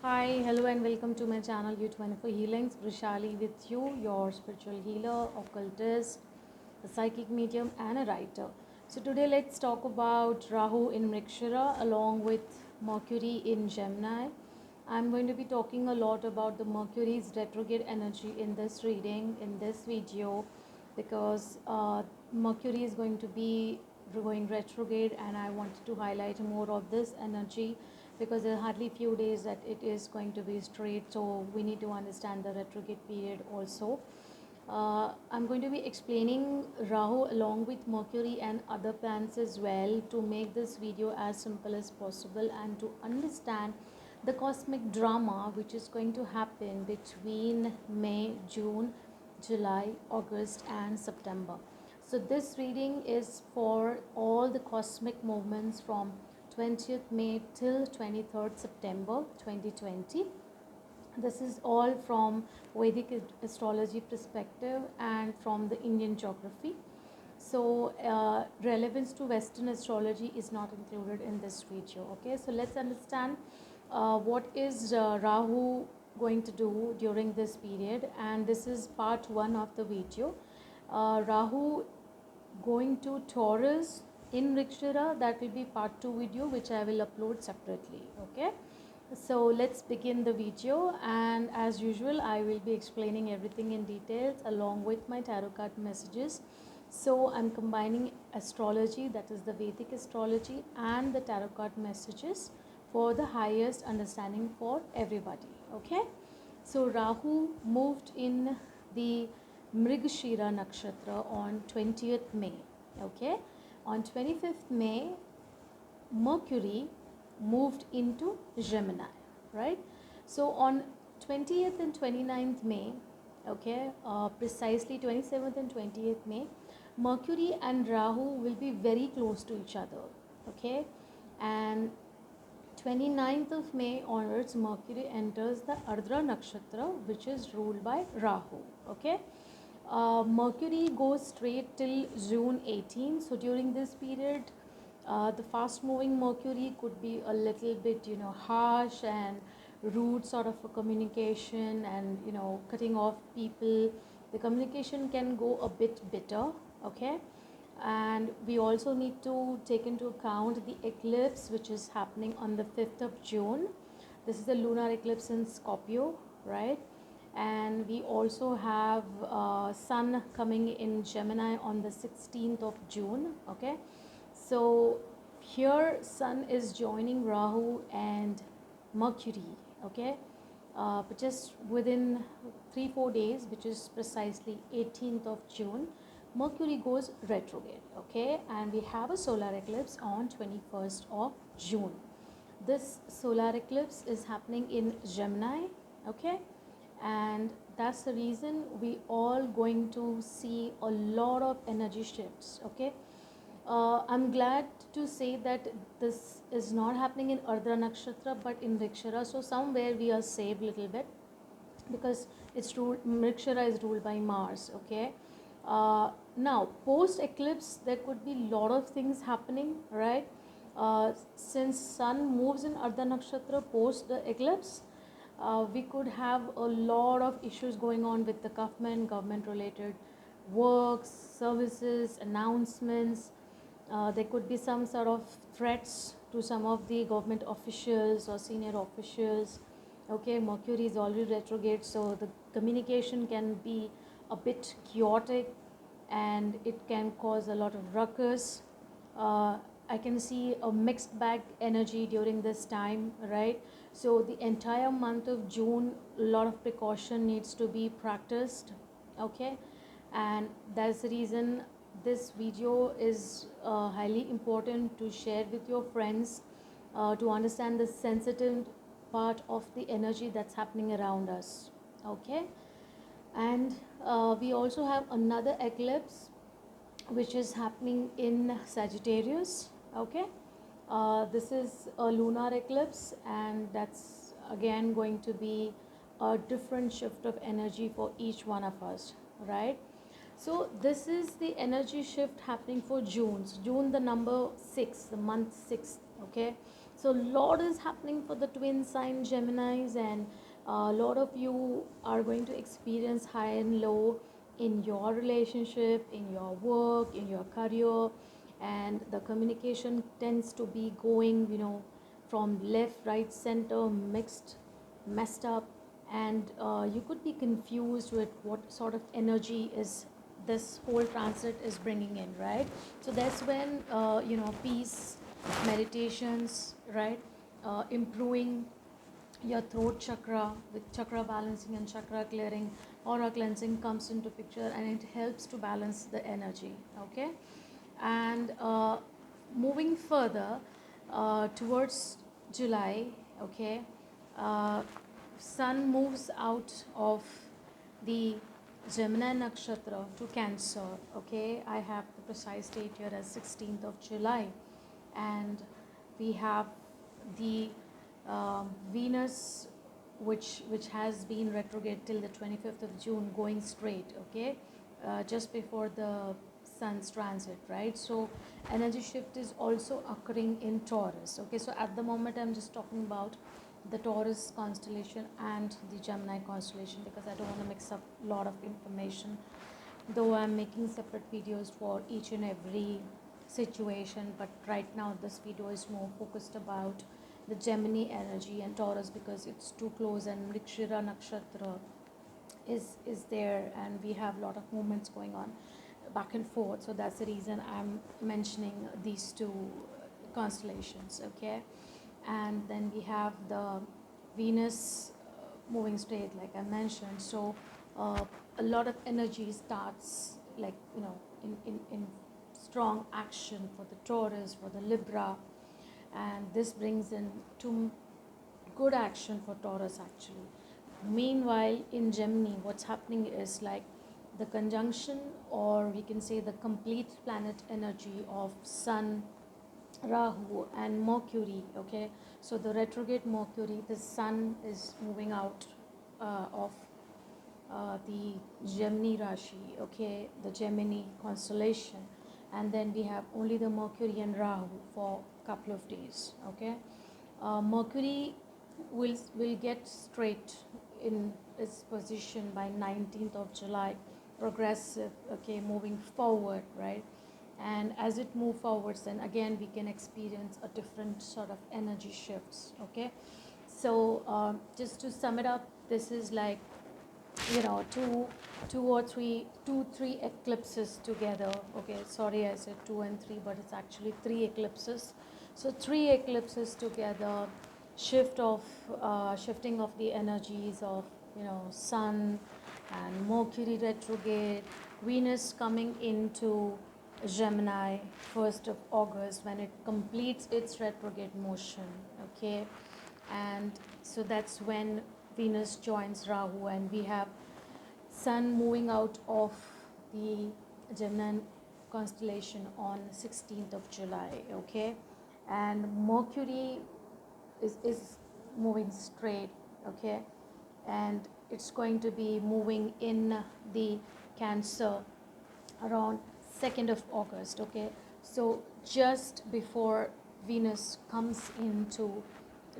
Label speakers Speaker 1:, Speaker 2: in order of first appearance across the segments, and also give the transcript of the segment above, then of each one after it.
Speaker 1: Hi, hello, and welcome to my channel U24 Healings. Vrishali with you, your spiritual healer, occultist, a psychic medium, and a writer. So, today let's talk about Rahu in Mrikshira along with Mercury in Gemini. I'm going to be talking a lot about the Mercury's retrograde energy in this reading, in this video, because Mercury is going to be going retrograde, and I wanted to highlight more of this energy because there are hardly few days that it is going to be straight, so we need to understand the retrograde period also. I'm going to be explaining Rahu along with Mercury and other planets as well to make this video as simple as possible and to understand the cosmic drama which is going to happen between May, June, July, August, and September. So, this reading is for all the cosmic movements from 20th May till 23rd September 2020. This is all from Vedic astrology perspective and from the Indian geography. So, relevance to Western astrology is not included in this video. Okay, so let's understand what is Rahu going to do during this period, and this is part one of the video. Rahu going to Taurus in Rikshira, that will be part 2 video which I will upload separately. Okay, so let's begin the video, and as usual I will be explaining everything in details along with my tarot card messages. So I'm combining astrology, that is the Vedic astrology, and the tarot card messages for the highest understanding for everybody. Okay, so Rahu moved in the Mrigashira Nakshatra on 20th May. Okay, on 25th May, Mercury moved into Gemini, right? So on 20th and 29th May, okay, precisely 27th and 20th May, Mercury and Rahu will be very close to each other, okay, and 29th of May onwards, Mercury enters the Ardra Nakshatra, which is ruled by Rahu. Okay, Mercury goes straight till June 18. So during this period, the fast-moving Mercury could be a little bit, harsh and rude sort of a communication, and cutting off people. The communication can go a bit bitter. Okay, and we also need to take into account the eclipse which is happening on the 5th of June. This is the lunar eclipse in Scorpio, right? And we also have sun coming in Gemini on the 16th of June. Okay, so here sun is joining Rahu and Mercury. Okay, but just within 3-4 days, which is precisely 18th of June, Mercury goes retrograde. Okay, and we have a solar eclipse on 21st of June. This solar eclipse is happening in Gemini. Okay, and that's the reason we all going to see a lot of energy shifts. Okay, I'm glad to say that this is not happening in Ardra Nakshatra but in Rikshara, so somewhere we are saved little bit because it's ruled, Mrikshara is ruled by Mars. Okay, now post eclipse there could be lot of things happening, right? Since sun moves in Ardha Nakshatra post the eclipse, we could have a lot of issues going on with the government related works, services, announcements. There could be some sort of threats to some of the government officials or senior officials. Okay, Mercury is already retrograde, so the communication can be a bit chaotic and it can cause a lot of ruckus. I can see a mixed bag energy during this time, right? So the entire month of June, a lot of precaution needs to be practiced. Okay, and that's the reason this video is highly important to share with your friends to understand the sensitive part of the energy that's happening around us. Okay, and we also have another eclipse which is happening in Sagittarius. Okay, this is a lunar eclipse, and that's again going to be a different shift of energy for each one of us, right? So this is the energy shift happening for June. So June, the number 6, the month 6. Okay, So lot is happening for the twin sign Geminis, and a lot of you are going to experience high and low in your relationship, in your work, in your career, and the communication tends to be going, from left, right, center, mixed, messed up, and you could be confused with what sort of energy is this whole transit is bringing in, right? So that's when peace, meditations, right, improving your throat chakra with chakra balancing and chakra clearing, aura cleansing comes into picture, and it helps to balance the energy. Okay, and moving further towards July. Okay, uh, sun moves out of the Gemini nakshatra to Cancer. Okay, I have the precise date here as 16th of July, and we have the Venus, which has been retrograde till the 25th of June, going straight. Okay, just before the Sun's transit, right? So energy shift is also occurring in Taurus. Okay, so at the moment I'm just talking about the Taurus constellation and the Gemini constellation because I don't want to mix up a lot of information, though I'm making separate videos for each and every situation. But right now this video is more focused about the Gemini energy and Taurus because it's too close, and Mrigashira nakshatra is there, and we have a lot of movements going on back and forth. So that's the reason I'm mentioning these two constellations. Okay, and then we have the Venus moving straight, like I mentioned. So a lot of energy starts, like, in strong action for the Taurus, for the Libra, and this brings in two good action for Taurus actually. Meanwhile, in Gemini, what's happening is like the conjunction, or we can say the complete planet energy of Sun, Rahu, and Mercury. Okay, so the retrograde Mercury, the Sun is moving out of the Gemini Rashi, okay, the Gemini constellation, and then we have only the Mercury and Rahu for a couple of days. Okay, Mercury will get straight in its position by 19th of July, progressive. Okay, moving forward, right? And as it move forwards, then again we can experience a different sort of energy shifts. Okay, so just to sum it up, this is like, two three eclipses together. Okay, sorry I said two and three, but it's actually three eclipses. So three eclipses together, shifting of the energies of, Sun and Mercury retrograde, Venus coming into Gemini 1st of August when it completes its retrograde motion. Okay, and so that's when Venus joins Rahu, and we have Sun moving out of the Gemini constellation on 16th of July. Okay, and Mercury is moving straight. Okay, and it's going to be moving in the Cancer around 2nd of August. Okay, so just before Venus comes into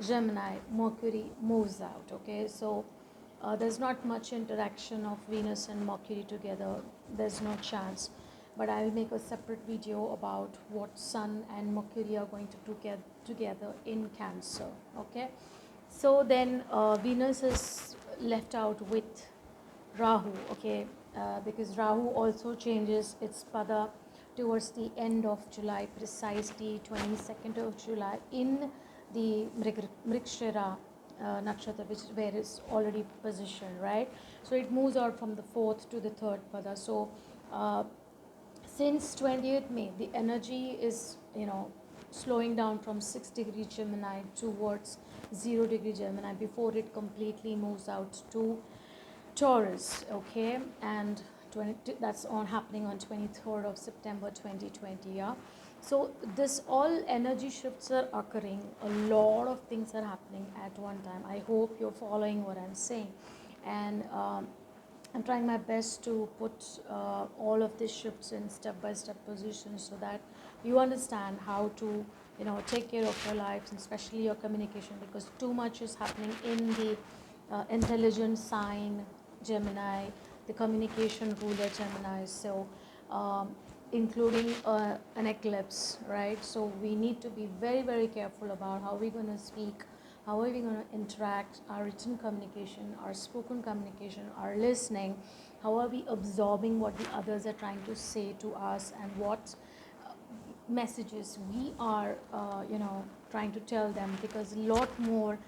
Speaker 1: Gemini, Mercury moves out. Okay, so there's not much interaction of Venus and Mercury together, there's no chance, but I will make a separate video about what Sun and Mercury are going to do together in Cancer. Okay, so then Venus is left out with Rahu. Okay, because Rahu also changes its pada towards the end of July, precisely 22nd of July, in the Mrigashira nakshatra, where it's already positioned, right? So it moves out from the 4th to the 3rd pada. So since 20th May, the energy is, slowing down from 6 degree Gemini towards 0 degree Gemini before it completely moves out to Taurus. Okay, and that's on happening on 23rd of September 2020. Yeah, so this all energy shifts are occurring, a lot of things are happening at one time. I hope you're following what I'm saying, and I'm trying my best to put all of these shifts in step-by-step positions so that you understand how to take care of your lives, and especially your communication, because too much is happening in the intelligent sign Gemini, the communication ruler Gemini. So um, including an eclipse, right? So we need to be very, very careful about how we're going to speak, how are we going to interact, our written communication, our spoken communication, our listening, how are we absorbing what the others are trying to say to us, and what messages we are trying to tell them, because a lot more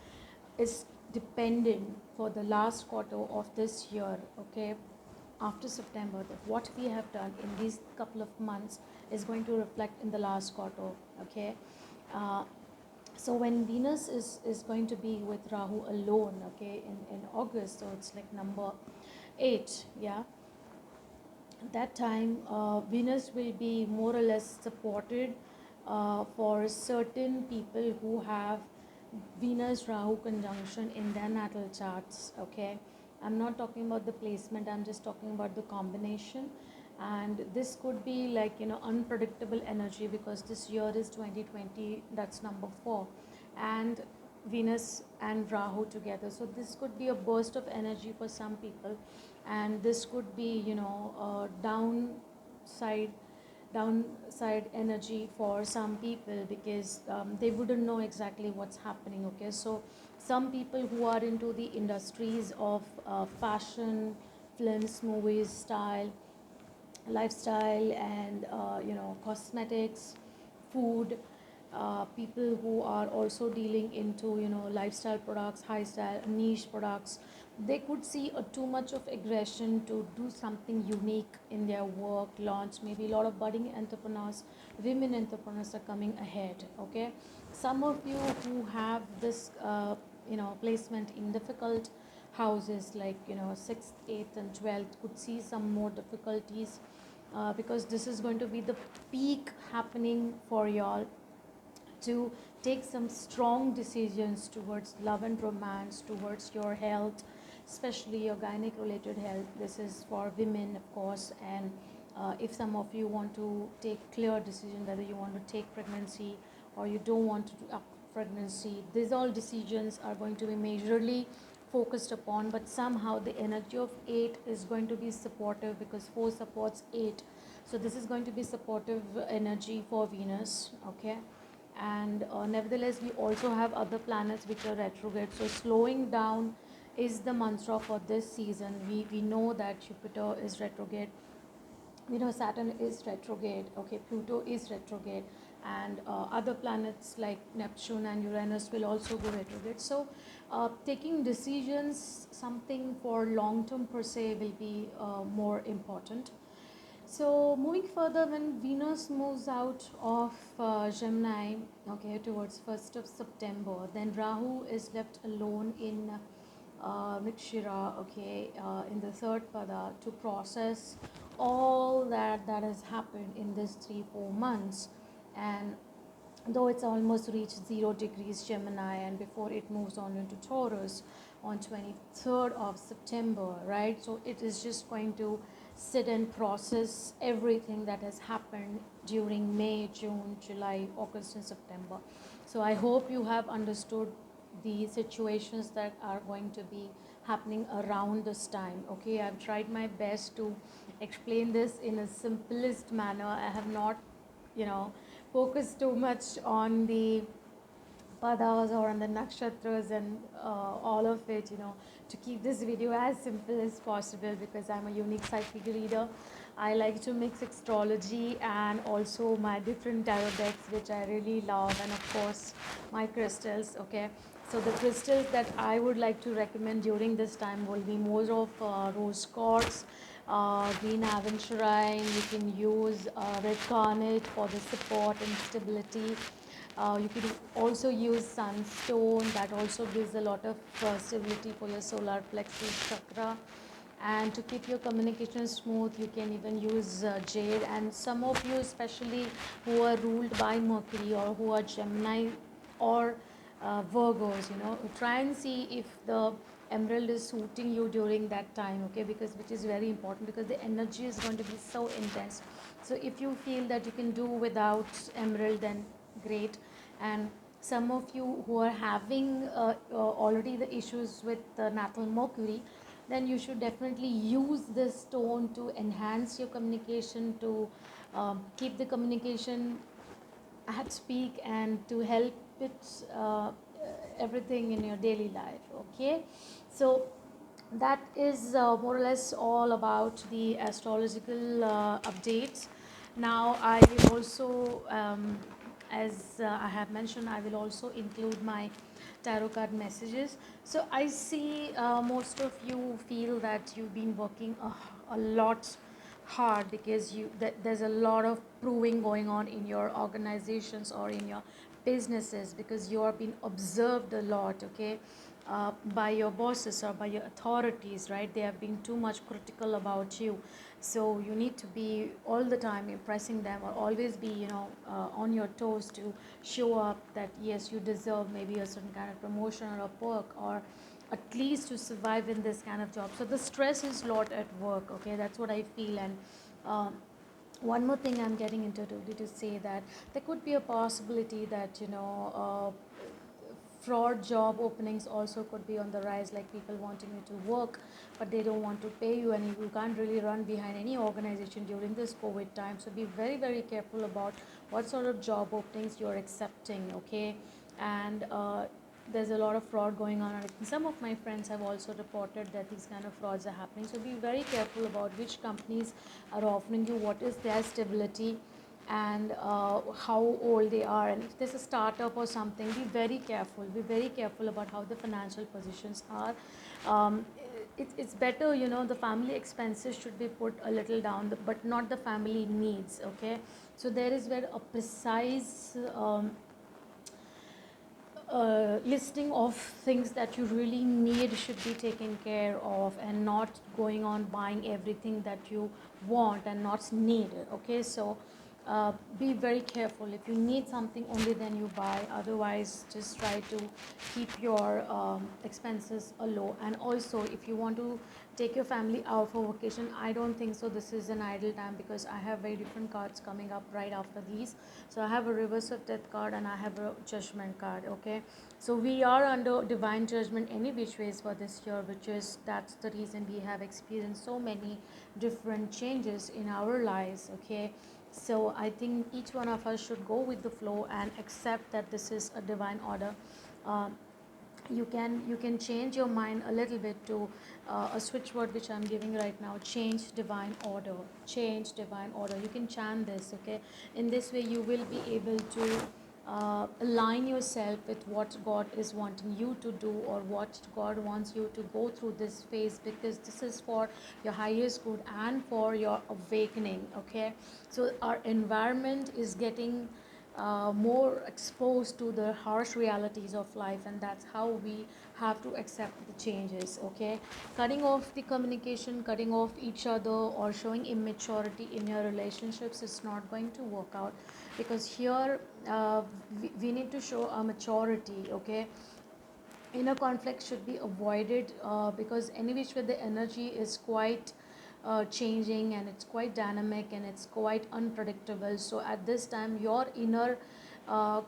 Speaker 1: is dependent for the last quarter of this year, okay, after September, that what we have done in these couple of months is going to reflect in the last quarter, okay. uh, so when Venus is going to be with Rahu alone, okay, in August, so it's like number 8, yeah. That time Venus will be more or less supported for certain people who have Venus Rahu conjunction in their natal charts, okay. I'm not talking about the placement, I'm just talking about the combination. And this could be like unpredictable energy, because this year is 2020, that's number 4, and Venus and Rahu together. So this could be a burst of energy for some people, and this could be downside downside energy for some people, because they wouldn't know exactly what's happening, okay. So some people who are into the industries of fashion, films, movies, style, lifestyle, and cosmetics, food, people who are also dealing into lifestyle products, high style niche products, they could see too much of aggression to do something unique in their work launch. Maybe a lot of budding entrepreneurs, women entrepreneurs are coming ahead, okay. Some of you who have this placement in difficult houses, like 6th, 8th and 12th, could see some more difficulties, because this is going to be the peak happening for y'all to take some strong decisions towards love and romance, towards your health, especially your gynec related health. This is for women, of course. And if some of you want to take clear decision whether you want to take pregnancy or you don't want to do up pregnancy, these all decisions are going to be majorly focused upon. But somehow the energy of 8 is going to be supportive, because 4 supports 8. So this is going to be supportive energy for Venus, okay. And nevertheless, we also have other planets which are retrograde. So slowing down is the mantra for this season. We know that Jupiter is retrograde, Saturn is retrograde, okay, Pluto is retrograde, and other planets like Neptune and Uranus will also go retrograde. So taking decisions, something for long term per se, will be more important. So moving further, when Venus moves out of Gemini, okay, towards 1st of September, then Rahu is left alone in Mrigashira, okay, in the third pada, to process all that has happened in this 3-4 months. And though it's almost reached 0 degrees Gemini, and before it moves on into Taurus on 23rd of September, right? So it is just going to sit and process everything that has happened during May, June, July, August, and September. So I hope you have understood the situations that are going to be happening around this time, okay. I've tried my best to explain this in a simplest manner. I have not focused too much on the padas or on the nakshatras and all of it, to keep this video as simple as possible, because I'm a unique psychic reader. I like to mix astrology and also my different tarot decks, which I really love, and of course my crystals, okay. So the crystals that I would like to recommend during this time will be more of rose quartz, green aventurine. You can use red garnet for the support and stability. You could also use sunstone, that also gives a lot of stability for your solar plexus chakra. And to keep your communication smooth, you can even use jade. And some of you, especially who are ruled by Mercury, or who are Gemini or Virgos, try and see if the emerald is suiting you during that time, okay, because which is very important, because the energy is going to be so intense. So if you feel that you can do without emerald, then great. And some of you who are having already the issues with natal mercury, then you should definitely use this stone to enhance your communication, to keep the communication at peak, and to help it everything in your daily life. Okay, so that is more or less all about the astrological updates. Now I will also, as I have mentioned, I will also include my tarot card messages. So I see most of you feel that you've been working a lot hard, because there's a lot of proving going on in your organizations or in your businesses, because you are being observed a lot. Okay, by your bosses or by your authorities, right? They have been too much critical about you, so you need to be all the time impressing them, or always be, on your toes, to show up that yes, you deserve maybe a certain kind of promotion or a perk, or at least to survive in this kind of job. So the stress is a lot at work. Okay, that's what I feel. And um, one more thing I'm getting into to say that there could be a possibility that, fraud job openings also could be on the rise, like people wanting you to work but they don't want to pay you, and you can't really run behind any organization during this covid time. So be very, very careful about what sort of job openings you're accepting. Okay, and there's a lot of fraud going on, and some of my friends have also reported that these kind of frauds are happening. So be very careful about which companies are offering you, what is their stability, and how old they are. And if there's a startup or something, be very careful. Be very careful about how the financial positions are. um, it's better, the family expenses should be put a little down, but not the family needs. Okay, so there is where a precise listing of things that you really need should be taken care of, and not going on buying everything that you want and not needed. Okay, so be very careful. If you need something, only then you buy. Otherwise, just try to keep your expenses low. And also, if you want to take your family out for vacation, I don't think so this is an idle time, because I have very different cards coming up right after these. So I have a reverse of death card and I have a judgment card. Okay, so we are under divine judgment any which ways for this year, which is, that's the reason we have experienced so many different changes in our lives. Okay, so I think each one of us should go with the flow and accept that this is a divine order. um, you can change your mind a little bit to a switch word which I'm giving right now: change divine order. Change divine order, you can chant this. Okay, in this way you will be able to align yourself with what God is wanting you to do, or what God wants you to go through this phase, because this is for your highest good and for your awakening. Okay, so our environment is getting more exposed to the harsh realities of life, and that's how we have to accept the changes. Okay, cutting off the communication, cutting off each other, or showing immaturity in your relationships is not going to work out, because here we need to show a maturity. Okay, inner conflict should be avoided, because any which way the energy is quite changing, and it's quite dynamic, and it's quite unpredictable. So at this time your inner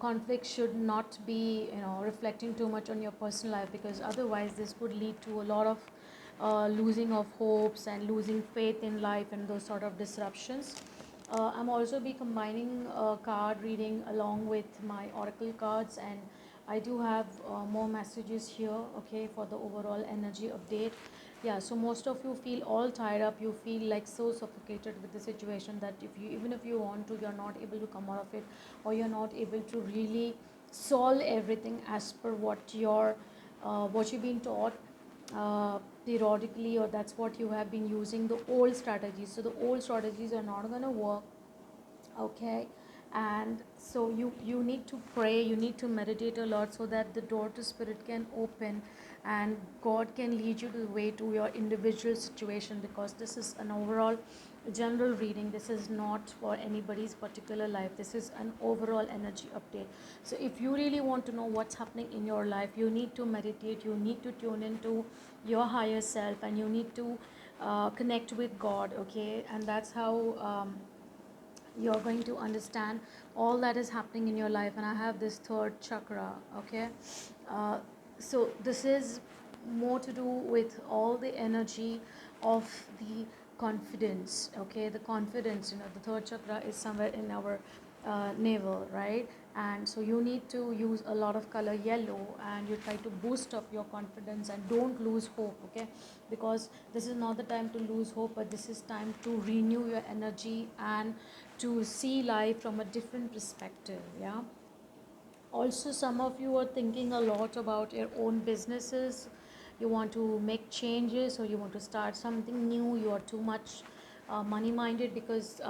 Speaker 1: conflict should not be, reflecting too much on your personal life, because otherwise this could lead to a lot of losing of hopes and losing faith in life, and those sort of disruptions. I'm also be combining card reading along with my oracle cards, and I do have more messages here. Okay, for the overall energy update. Yeah, so most of you feel all tied up. You feel like so suffocated with the situation that if you, even if you want to, you're not able to come out of it, or you're not able to really solve everything as per what you've been taught periodically, or that's what you have been using, the old strategies. So the old strategies are not going to work. Okay, and so you need to pray, you need to meditate a lot, so that the door to spirit can open, and God can lead you the way to your individual situation, because this is an overall general reading. This is not for anybody's particular life. This is an overall energy update. So if you really want to know what's happening in your life, you need to meditate, you need to tune into your higher self, and you need to connect with God. Okay, and that's how you're going to understand all that is happening in your life, and I have this third chakra. Okay, uh, so this is more to do with all the energy of the confidence. Okay, the confidence, the third chakra is somewhere in our navel, right? And so you need to use a lot of color yellow, and you try to boost up your confidence and don't lose hope. Okay, because this is not the time to lose hope, but this is time to renew your energy and to see life from a different perspective. Yeah, also some of you are thinking a lot about your own businesses. You want to make changes, or you want to start something new. You are too much money minded, because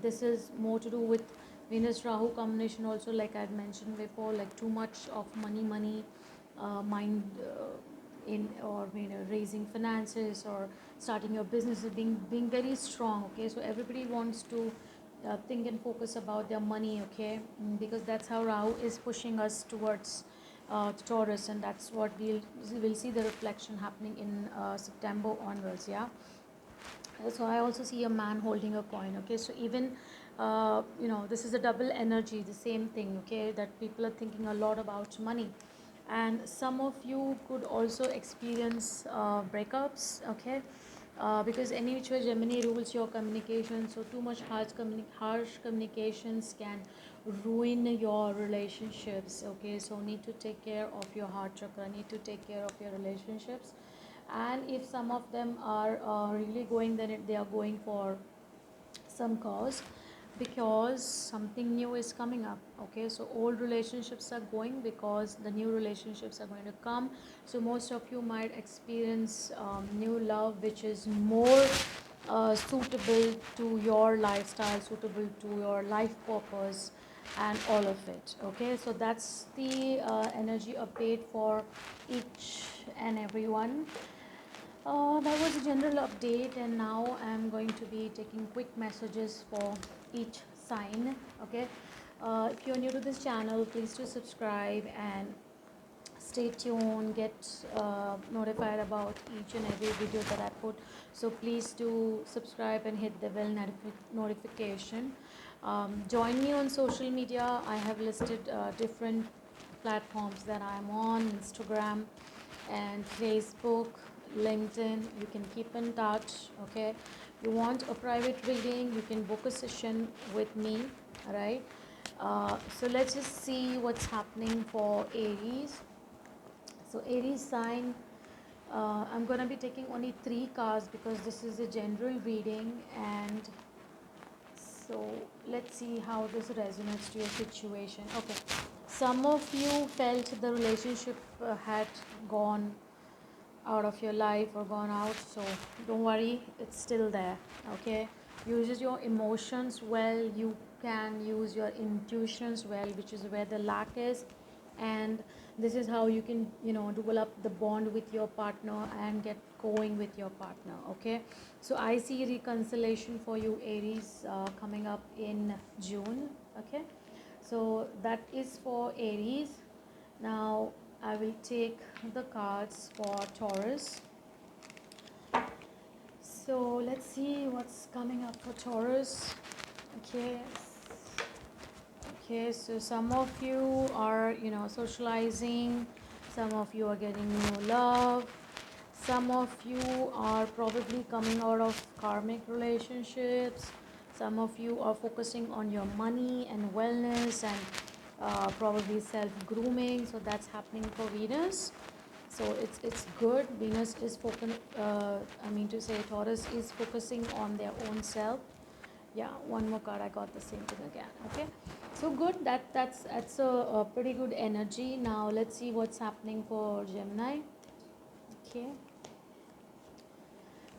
Speaker 1: this is more to do with Venus Rahu combination also, like I had mentioned before, like too much of money mind in, or raising finances or starting your business, being very strong. Okay, so everybody wants to think and focus about their money. Okay, because that's how Rahu is pushing us towards Taurus, and that's what we'll see the reflection happening in September onwards. Yeah, so I also see a man holding a coin. Okay, so even this is a double energy, the same thing. Okay, that people are thinking a lot about money, and some of you could also experience breakups. Okay, because any which way Gemini rules your communication, so too much harsh communications can ruin your relationships. Okay, so need to take care of your heart chakra, need to take care of your relationships. And if some of them are really going, then they are going for some cause, because something new is coming up. Okay, so old relationships are going because the new relationships are going to come. So most of you might experience new love, which is more suitable to your lifestyle, suitable to your life purpose, and all of it. Okay, so that's the energy update for each and every one. That was a general update, and now I'm going to be taking quick messages for each sign. Okay, if you're new to this channel, please do subscribe and stay tuned, get notified about each and every video that I put. So please do subscribe and hit the bell notification. Join me on social media. I have listed different platforms that I'm on: Instagram and Facebook, LinkedIn. You can keep in touch. Okay, you want a private reading, you can book a session with me. All right, so let's just see what's happening for Aries. So Aries sign, I'm going to be taking only 3 cards because this is a general reading, and so let's see how this resonates to your situation. Okay, some of you felt the relationship had gone out of your life or gone out, so don't worry, it's still there. Okay, use your emotions well, you can use your intuitions well, which is where the lack is. And this is how you can develop the bond with your partner and get going with your partner. Okay, so I see reconciliation for you, Aries, coming up in June. Okay, so that is for Aries. Now I will take the cards for Taurus. So let's see what's coming up for Taurus. Okay. Okay, so some of you are, socializing. Some of you are getting new love. Some of you are probably coming out of karmic relationships. Some of you are focusing on your money and wellness, and probably self-grooming. So that's happening for Venus. So it's good. Venus is Taurus is focusing on their own self. Yeah, one more card, I got the same thing again. Okay, so good. That's a pretty good energy. Now let's see what's happening for Gemini. Okay,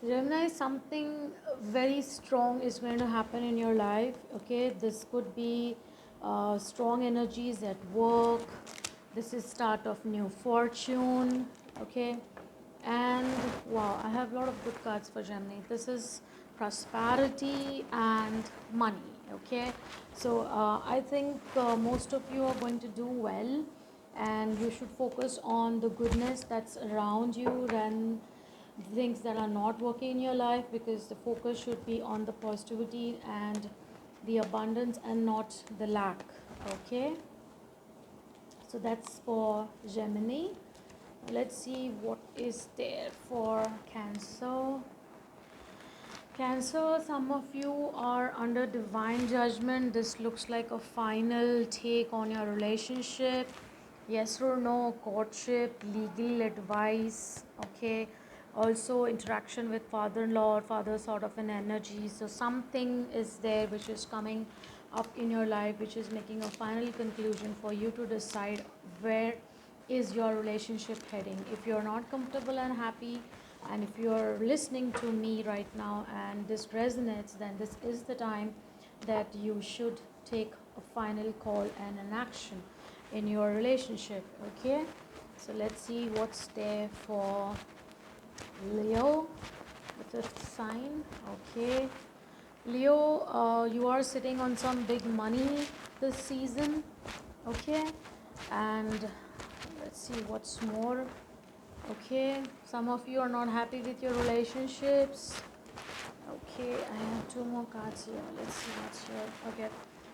Speaker 1: Gemini, something very strong is going to happen in your life. Okay, this could be strong energies at work. This is start of new fortune. Okay, and wow, I have a lot of good cards for Gemini. This is prosperity and money. Okay, so I think most of you are going to do well, and you should focus on the goodness that's around you than things that are not working in your life, because the focus should be on the positivity and the abundance and not the lack. Okay, so that's for Gemini. Let's see what is there for Cancer. Cancer, some of you are under divine judgment. This looks like a final take on your relationship. Yes or no, courtship, legal advice, okay. Also, interaction with father in law or father, sort of an energy. So, something is there which is coming up in your life, which is making a final conclusion for you to decide where is your relationship heading. If you're not comfortable and happy, and if you're listening to me right now and this resonates, then this is the time that you should take a final call and an action in your relationship. Okay, so let's see what's there for Leo, the fifth sign. Okay, Leo, you are sitting on some big money this season. Okay, and let's see what's more. Okay, some of you are not happy with your relationships. Okay, I have two more cards here. Let's see what's here. Okay,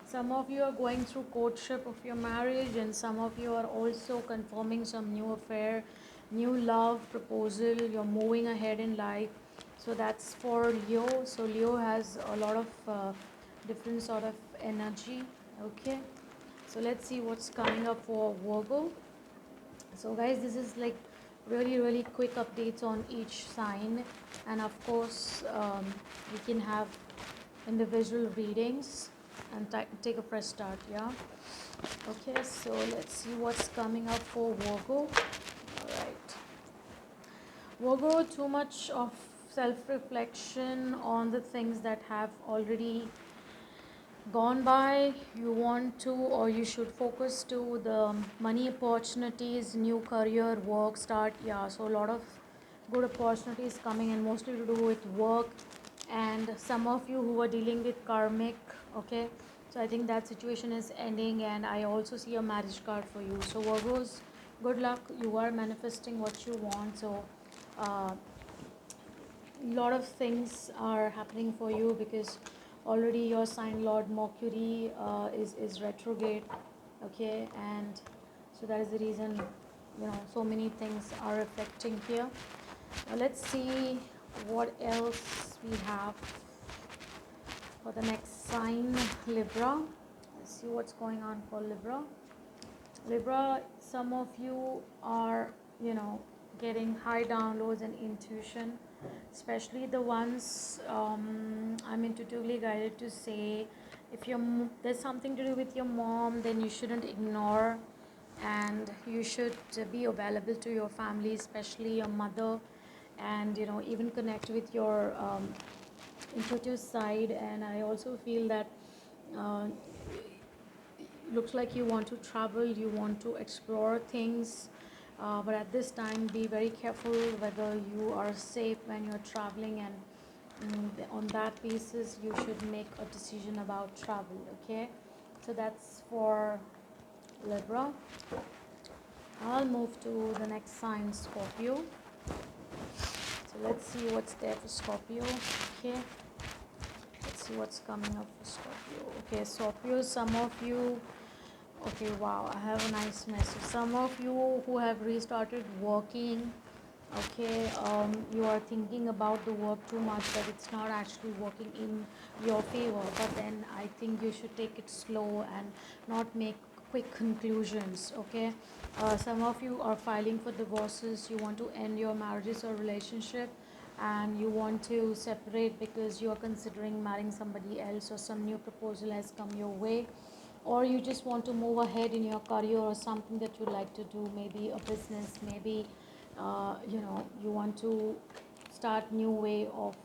Speaker 1: some of you are going through courtship of your marriage, and some of you are also confirming some new affair, new love proposal. You're moving ahead in life. So that's for Leo. So Leo has a lot of different sort of energy. Okay, so let's see what's coming up for Virgo. So guys, this is like really quick updates on each sign, and of course we can have individual readings and take a fresh start. Yeah, okay, so let's see what's coming up for Virgo. All right, Virgo, too much of self-reflection on the things that have already gone by. You want to, or you should focus to the money opportunities, new career, work start. Yeah, so a lot of good opportunities coming, and mostly to do with work. And some of you who are dealing with karmic, okay, so I think that situation is ending, and I also see a marriage card for you. So Virgos, good luck. You are manifesting what you want. So lot of things are happening for you, because already your sign lord Mercury is retrograde. Okay, and so that is the reason, so many things are affecting here. Now let's see what else we have for the next sign, Libra. Let's see what's going on for Libra. Libra, some of you are, getting high downloads and intuition, especially the ones I'm intuitively guided to say, if there's something to do with your mom, then you shouldn't ignore, and you should be available to your family, especially your mother, and even connect with your intuitive side. And I also feel that uh, looks like you want to travel, you want to explore things, but at this time be very careful whether you are safe when you're traveling, and on that basis you should make a decision about travel. Okay, so that's for Libra. I'll move to the next sign, Scorpio. So let's see what's there for Scorpio. Okay, let's see what's coming up for Scorpio. Okay, Scorpio, some of you, okay, wow, I have a nice message. Some of you who have restarted working, okay, you are thinking about the work too much, but it's not actually working in your favor. But then I think you should take it slow and not make quick conclusions. Okay, some of you are filing for divorces. You want to end your marriages or relationship, and you want to separate because you are considering marrying somebody else, or some new proposal has come your way, or you just want to move ahead in your career or something that you like to do, maybe a business, maybe you want to start new way of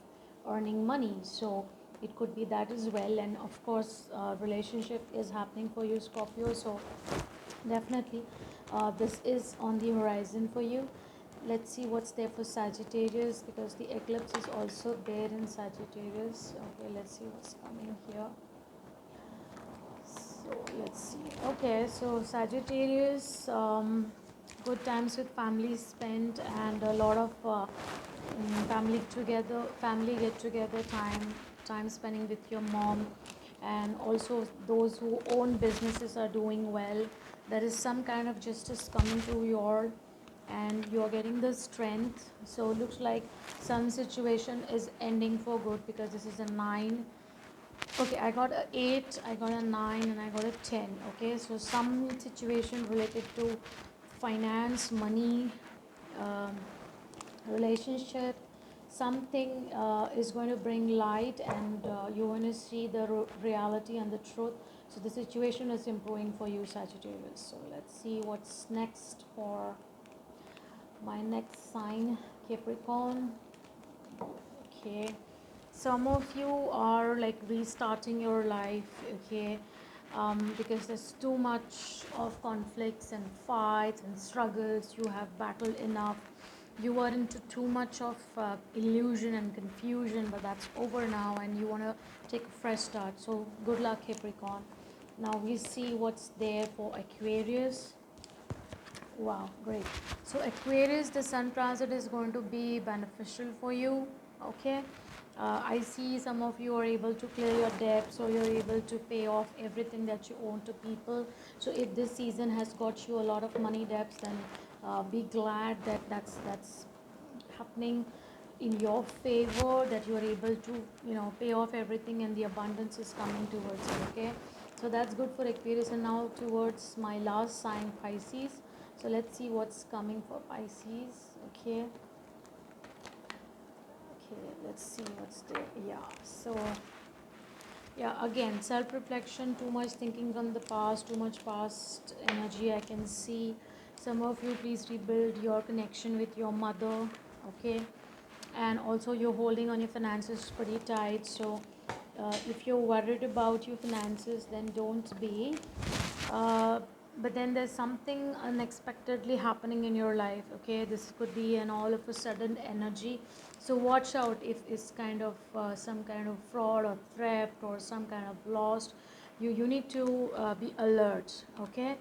Speaker 1: earning money. So it could be that as well. And of course relationship is happening for you, Scorpio, so definitely this is on the horizon for you. Let's see what's there for Sagittarius, because the eclipse is also there in Sagittarius. Okay, let's see what's coming here. So let's see. Okay, so Sagittarius, good times with family spent, and a lot of family get together time spending with your mom. and also those who own businesses are doing well. There is some kind of justice coming to your, and you're getting the strength. So looks like some situation is ending for good, because this is a 9. Okay, I got a 8, I got a 9, and I got a 10. Okay, so some situation related to finance, money, um, relationship, something is going to bring light, and you're going to see the reality and the truth. So the situation is improving for you, Sagittarius. So let's see what's next for my next sign, Capricorn. Okay, some of you are like restarting your life. Okay, because there's too much of conflicts and fights and struggles. You have battled enough. You are into too much of illusion and confusion, but that's over now, and you want to take a fresh start. So good luck, Capricorn. Now we see what's there for Aquarius. Wow, great. So Aquarius, the sun transit is going to be beneficial for you. Okay. I see some of you are able to clear your debts, or you're able to pay off everything that you own to people. So if this season has got you a lot of money debts, then be glad that that's happening in your favor, that you are able to, pay off everything, and the abundance is coming towards you. Okay, so that's good for Aquarius. And now towards my last sign, Pisces. So let's see what's coming for Pisces. Okay, let's see what's there. Yeah, so yeah, again, self reflection, too much thinking from the past, too much past energy I can see. Some of you, please rebuild your connection with your mother. Okay, and also you're holding on your finances pretty tight. So if you're worried about your finances, then don't be. uh, but then there's something unexpectedly happening in your life. Okay, this could be an all of a sudden energy. So watch out if it's kind of some kind of fraud or theft or some kind of lost. You need to be alert. Okay,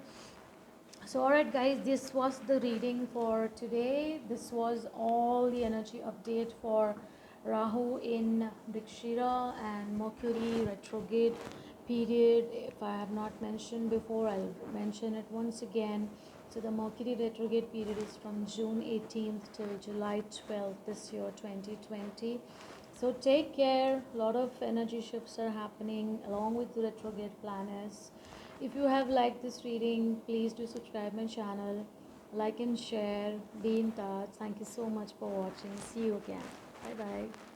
Speaker 1: so alright guys, this was the reading for today. This was all the energy update for Rahu in Vrikshira and Mercury retrograde period. If I have not mentioned before, I'll mention it once again. So the Mercury retrograde period is from June 18th till July 12th this year, 2020. So take care. A lot of energy shifts are happening along with the retrograde planets. If you have liked this reading, please do subscribe my channel, like and share, be in touch. Thank you so much for watching. See you again. Bye bye.